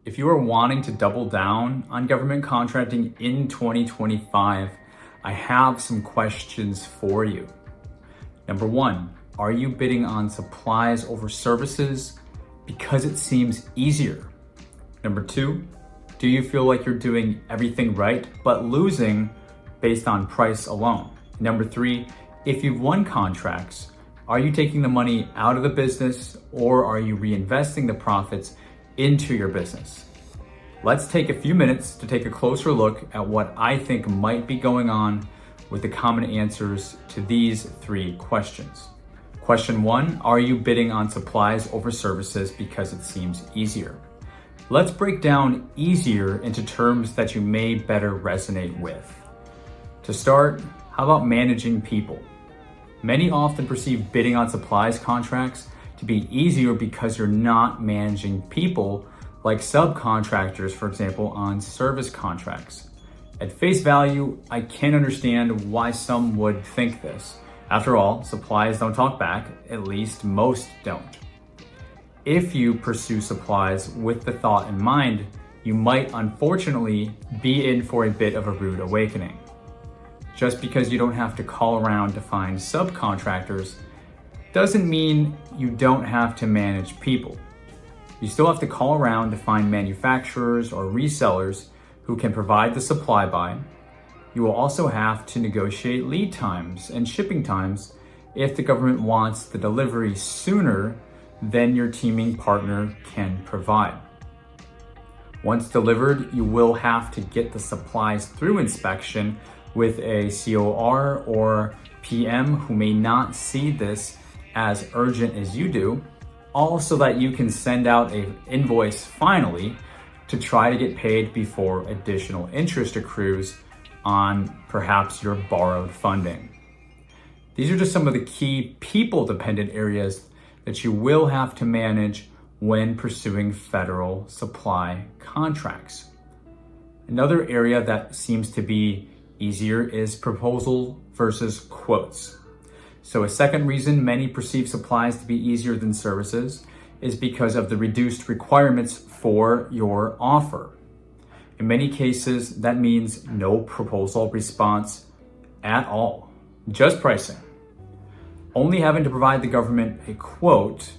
If you are wanting to double down on government contracting in 2025, I have some questions for you. Number one, are you bidding on supplies over services because it seems easier? Number two, do you feel like you're doing everything right but losing based on price alone? Number three, if you've won contracts, are you taking the money out of the business or are you reinvesting the profits into your business? Let's take a few minutes to take a closer look at what I think might be going on with the common answers to these three questions. Question one, are you bidding on supplies over services because it seems easier? Let's break down easier into terms that you may better resonate with. To start, how about managing people? Many often perceive bidding on supplies contracts to be easier because you're not managing people, like subcontractors, for example, on service contracts. At face value, I can understand why some would think this. After all, supplies don't talk back, at least most don't. If you pursue supplies with the thought in mind, you might unfortunately be in for a bit of a rude awakening. Just because you don't have to call around to find subcontractors doesn't mean you don't have to manage people. You still have to call around to find manufacturers or resellers who can provide the supply buy. You will also have to negotiate lead times and shipping times if the government wants the delivery sooner than your teaming partner can provide. Once delivered, you will have to get the supplies through inspection with a COR or PM who may not see this as urgent as you do, all so that you can send out an invoice finally to try to get paid before additional interest accrues on perhaps your borrowed funding. These are just some of the key people-dependent areas that you will have to manage when pursuing federal supply contracts. Another area that seems to be easier is proposal versus quotes. So a second reason many perceive supplies to be easier than services is because of the reduced requirements for your offer. In many cases, that means no proposal response at all, just pricing. Only having to provide the government a quote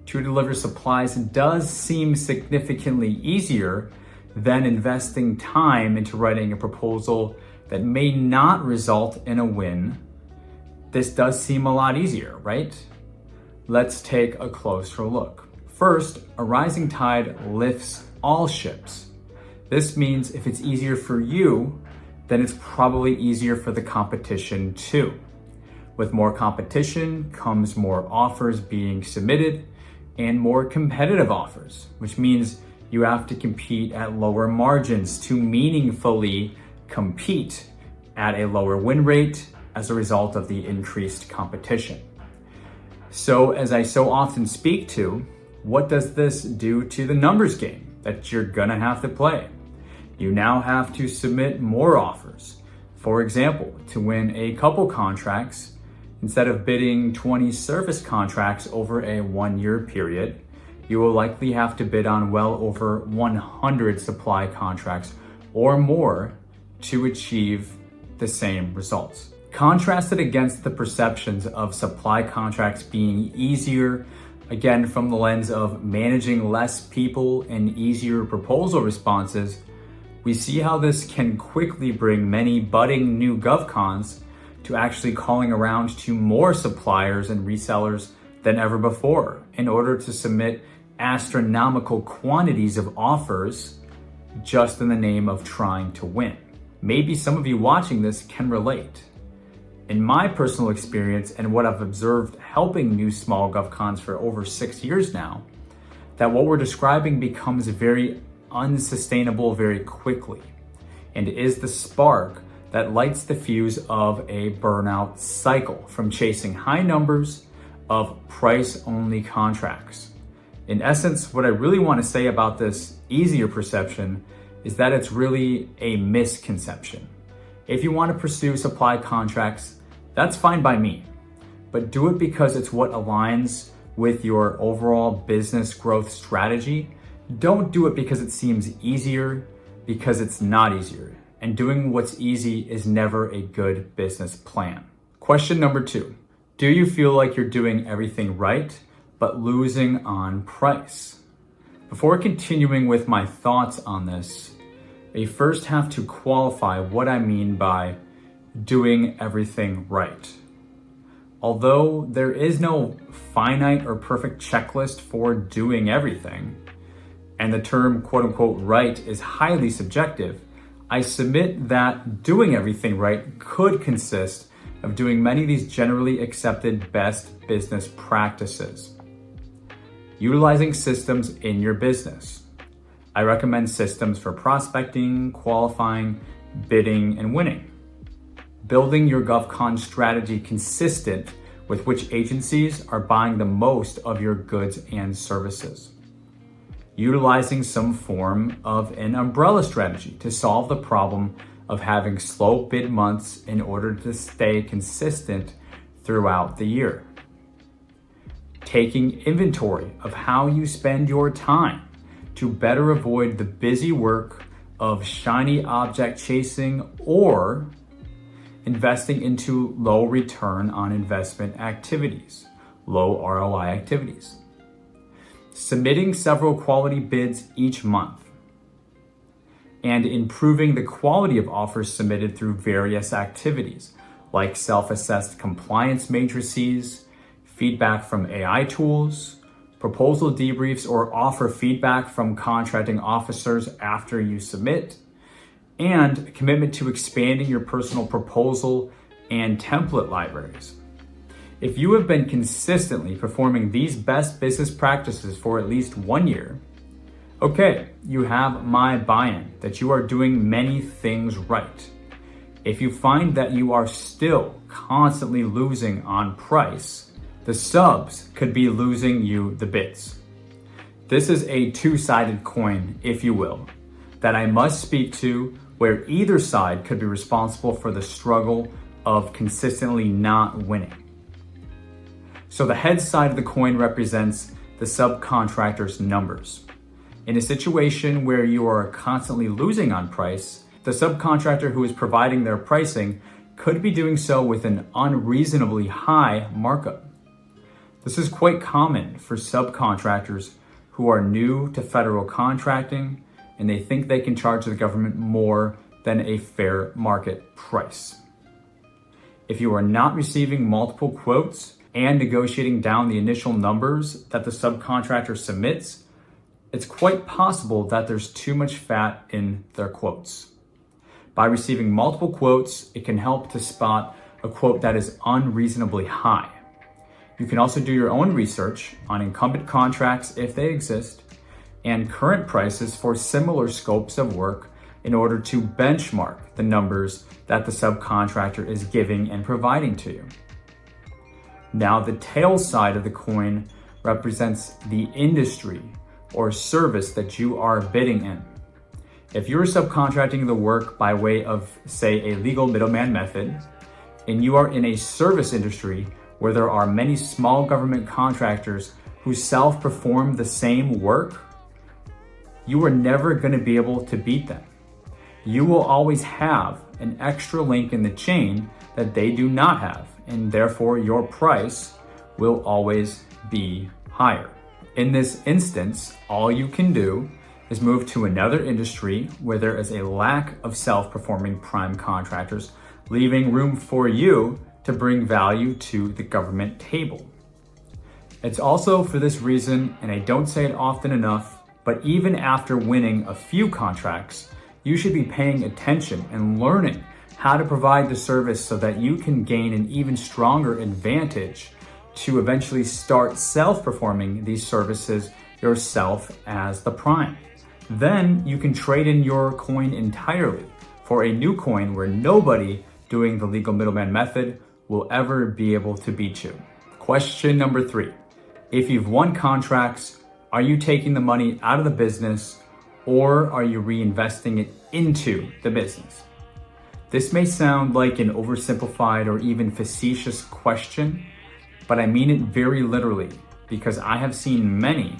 to deliver supplies does seem significantly easier than investing time into writing a proposal that may not result in a win. This does seem a lot easier, right? Let's take a closer look. First, a rising tide lifts all ships. This means if it's easier for you, then it's probably easier for the competition too. With more competition comes more offers being submitted and more competitive offers, which means you have to compete at lower margins to meaningfully compete at a lower win rate as a result of the increased competition. So as I so often speak to, what does this do to the numbers game that you're gonna have to play? You now have to submit more offers. For example, to win a couple contracts, instead of bidding 20 service contracts over a 1-year period, you will likely have to bid on well over 100 supply contracts or more to achieve the same results. Contrasted against the perceptions of supply contracts being easier, again from the lens of managing less people and easier proposal responses, we see how this can quickly bring many budding new GovCons to actually calling around to more suppliers and resellers than ever before in order to submit astronomical quantities of offers just in the name of trying to win. Maybe some of you watching this can relate. In my personal experience and what I've observed helping new small GovCons for over 6 years now, that what we're describing becomes very unsustainable very quickly and is the spark that lights the fuse of a burnout cycle from chasing high numbers of price-only contracts. In essence, what I really want to say about this easier perception is that it's really a misconception. If you want to pursue supply contracts, that's fine by me, but do it because it's what aligns with your overall business growth strategy. Don't do it because it seems easier, because it's not easier. And doing what's easy is never a good business plan. Question number 2. Do you feel like you're doing everything right, but losing on price? Before continuing with my thoughts on this, I first have to qualify what I mean by doing everything right. Although there is no finite or perfect checklist for doing everything, and the term quote unquote right is highly subjective, I submit that doing everything right could consist of doing many of these generally accepted best business practices. Utilizing systems in your business. I recommend systems for prospecting, qualifying, bidding, and winning. Building your GovCon strategy consistent with which agencies are buying the most of your goods and services. Utilizing some form of an umbrella strategy to solve the problem of having slow bid months in order to stay consistent throughout the year. Taking inventory of how you spend your time to better avoid the busy work of shiny object chasing or investing into low return on investment activities, low ROI activities. Submitting several quality bids each month, and improving the quality of offers submitted through various activities like self-assessed compliance matrices, feedback from AI tools, proposal debriefs or offer feedback from contracting officers after you submit, and a commitment to expanding your personal proposal and template libraries. If you have been consistently performing these best business practices for at least 1 year, okay, you have my buy-in that you are doing many things right. If you find that you are still constantly losing on price, the subs could be losing you the bids. This is a two-sided coin, if you will, that I must speak to, where either side could be responsible for the struggle of consistently not winning. So the head side of the coin represents the subcontractor's numbers. In a situation where you are constantly losing on price, the subcontractor who is providing their pricing could be doing so with an unreasonably high markup. This is quite common for subcontractors who are new to federal contracting and they think they can charge the government more than a fair market price. If you are not receiving multiple quotes and negotiating down the initial numbers that the subcontractor submits, it's quite possible that there's too much fat in their quotes. By receiving multiple quotes, it can help to spot a quote that is unreasonably high. You can also do your own research on incumbent contracts if they exist, and current prices for similar scopes of work in order to benchmark the numbers that the subcontractor is giving and providing to you. Now, the tail side of the coin represents the industry or service that you are bidding in. If you're subcontracting the work by way of, say, a legal middleman method, and you are in a service industry where there are many small government contractors who self-perform the same work, you are never going to be able to beat them. You will always have an extra link in the chain that they do not have, and therefore your price will always be higher. In this instance, all you can do is move to another industry where there is a lack of self-performing prime contractors, leaving room for you to bring value to the government table. It's also for this reason, and I don't say it often enough, but even after winning a few contracts, you should be paying attention and learning how to provide the service so that you can gain an even stronger advantage to eventually start self-performing these services yourself as the prime. Then you can trade in your coin entirely for a new coin where nobody doing the legal middleman method will ever be able to beat you. Question number 3. If you've won contracts, are you taking the money out of the business or are you reinvesting it into the business? This may sound like an oversimplified or even facetious question, but I mean it very literally because I have seen many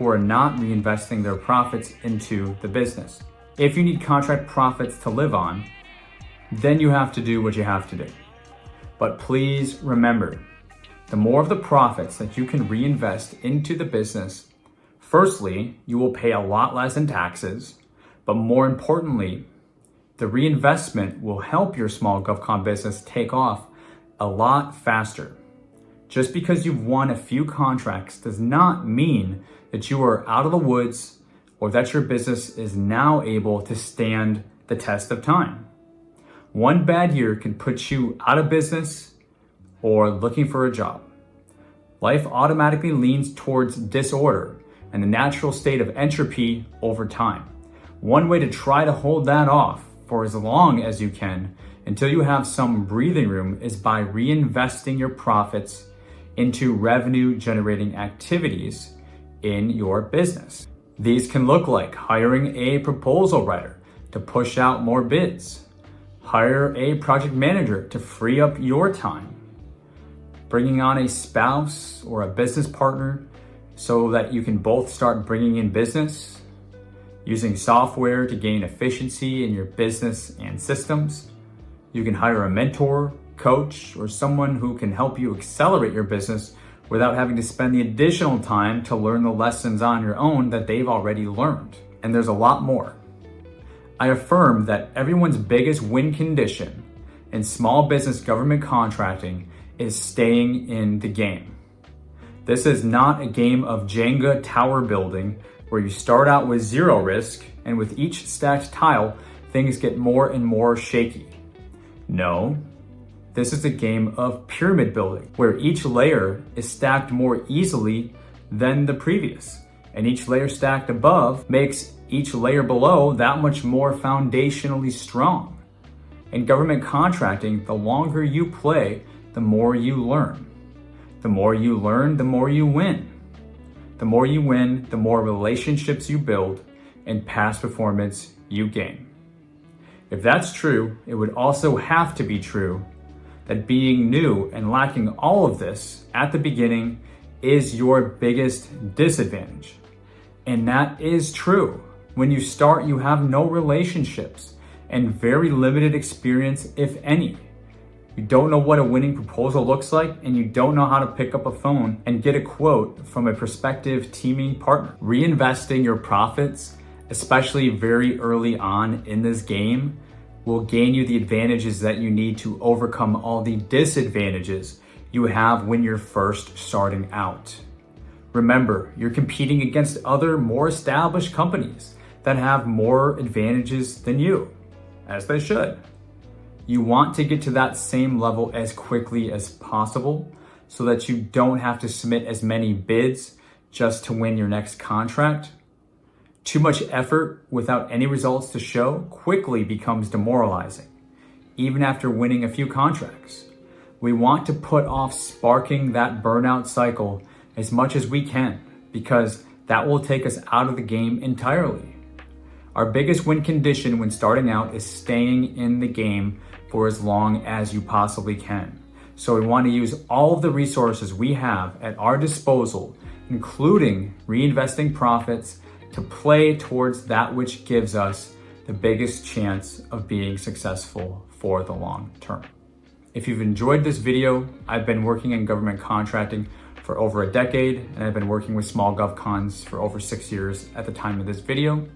who are not reinvesting their profits into the business. If you need contract profits to live on, then you have to do what you have to do. But please remember, the more of the profits that you can reinvest into the business, firstly, you will pay a lot less in taxes, but more importantly, the reinvestment will help your small GovCon business take off a lot faster. Just because you've won a few contracts does not mean that you are out of the woods or that your business is now able to stand the test of time. One bad year can put you out of business or looking for a job. Life automatically leans towards disorder and the natural state of entropy over time. One way to try to hold that off for as long as you can until you have some breathing room is by reinvesting your profits into revenue generating activities in your business. These can look like hiring a proposal writer to push out more bids, hire a project manager to free up your time, bringing on a spouse or a business partner so that you can both start bringing in business, using software to gain efficiency in your business and systems. You can hire a mentor, coach, or someone who can help you accelerate your business without having to spend the additional time to learn the lessons on your own that they've already learned. And there's a lot more. I affirm that everyone's biggest win condition in small business government contracting is staying in the game. This is not a game of Jenga tower building where you start out with zero risk and with each stacked tile, things get more and more shaky. No, this is a game of pyramid building where each layer is stacked more easily than the previous, and each layer stacked above makes each layer below that much more foundationally strong. In government contracting, the longer you play, the more you learn. The more you learn, the more you win. The more you win, the more relationships you build and past performance you gain. If that's true, it would also have to be true that being new and lacking all of this at the beginning is your biggest disadvantage. And that is true. When you start, you have no relationships and very limited experience, if any. You don't know what a winning proposal looks like, and you don't know how to pick up a phone and get a quote from a prospective teaming partner. Reinvesting your profits, especially very early on in this game, will gain you the advantages that you need to overcome all the disadvantages you have when you're first starting out. Remember, you're competing against other more established companies that have more advantages than you, as they should. You want to get to that same level as quickly as possible so that you don't have to submit as many bids just to win your next contract. Too much effort without any results to show quickly becomes demoralizing, even after winning a few contracts. We want to put off sparking that burnout cycle as much as we can, because that will take us out of the game entirely. Our biggest win condition when starting out is staying in the game for as long as you possibly can. So we want to use all of the resources we have at our disposal, including reinvesting profits, to play towards that which gives us the biggest chance of being successful for the long term. If you've enjoyed this video, I've been working in government contracting for over a decade, and I've been working with small GovCons for over 6 years at the time of this video.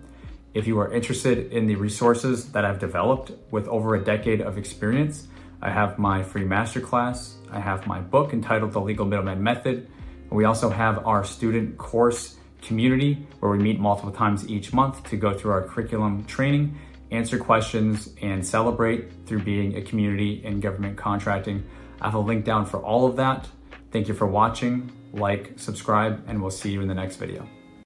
If you are interested in the resources that I've developed with over a decade of experience, I have my free masterclass, I have my book entitled The Legal Middleman Method, and we also have our student course community where we meet multiple times each month to go through our curriculum training, answer questions, and celebrate through being a community in government contracting. I have a link down for all of that. Thank you for watching, like, subscribe, and we'll see you in the next video.